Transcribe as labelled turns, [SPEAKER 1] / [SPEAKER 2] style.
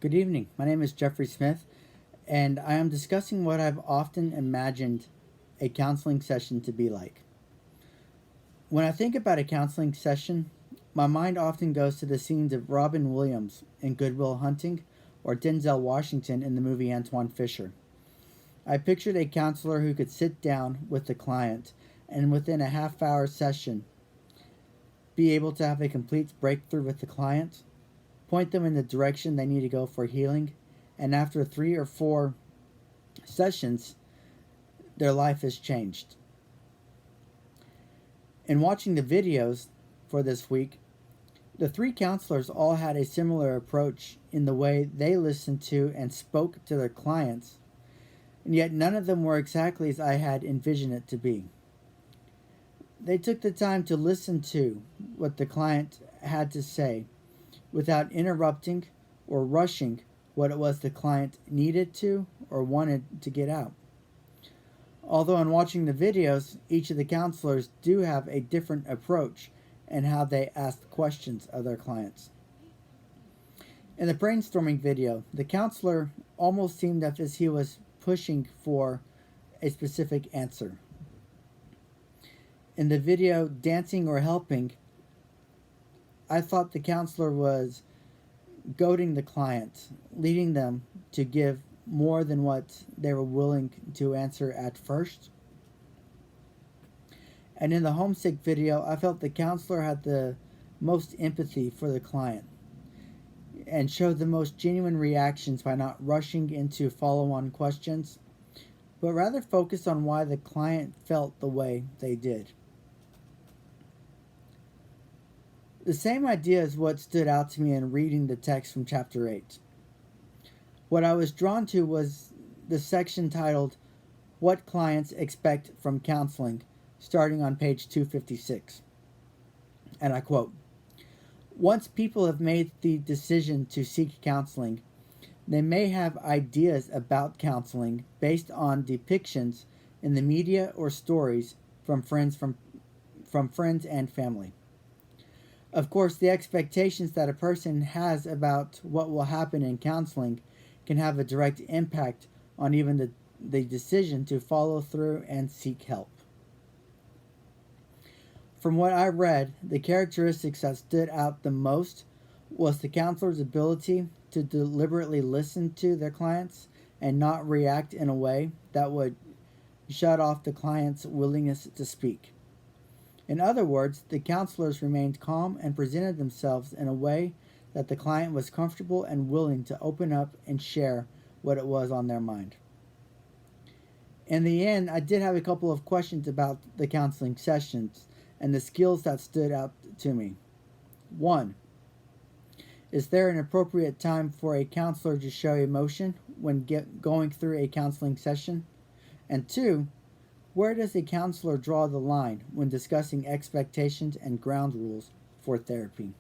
[SPEAKER 1] Good evening. My name is Jeffrey Smith, and I am discussing what I've often imagined a counseling session to be like. When I think about a counseling session, my mind often goes to the scenes of Robin Williams in Good Will Hunting or Denzel Washington in the movie Antoine Fisher. I pictured a counselor who could sit down with the client and within a half-hour session be able to have a complete breakthrough with the client, point them in the direction they need to go for healing, and after 3 or 4 sessions, their life has changed. In watching the videos for this week, the 3 counselors all had a similar approach in the way they listened to and spoke to their clients, and yet none of them were exactly as I had envisioned it to be. They took the time to listen to what the client had to say without interrupting or rushing what it was the client needed to or wanted to get out. Although in watching the videos, each of the counselors do have a different approach in how they ask questions of their clients. In the brainstorming video, the counselor almost seemed as if he was pushing for a specific answer. In the video, Dancing or Helping, I thought the counselor was goading the client, leading them to give more than what they were willing to answer at first. And in the homesick video, I felt the counselor had the most empathy for the client and showed the most genuine reactions by not rushing into follow-on questions, but rather focused on why the client felt the way they did. The same idea is what stood out to me in reading the text from chapter 8. What I was drawn to was the section titled, What Clients Expect from Counseling, starting on page 256. And I quote, "Once people have made the decision to seek counseling, they may have ideas about counseling based on depictions in the media or stories from friends and family. Of course, the expectations that a person has about what will happen in counseling can have a direct impact on even the decision to follow through and seek help." From what I read, the characteristics that stood out the most was the counselor's ability to deliberately listen to their clients and not react in a way that would shut off the client's willingness to speak. In other words, the counselors remained calm and presented themselves in a way that the client was comfortable and willing to open up and share what it was on their mind. In the end, I did have a couple of questions about the counseling sessions and the skills that stood out to me. 1. Is there an appropriate time for a counselor to show emotion when going through a counseling session? And 2, where does a counselor draw the line when discussing expectations and ground rules for therapy?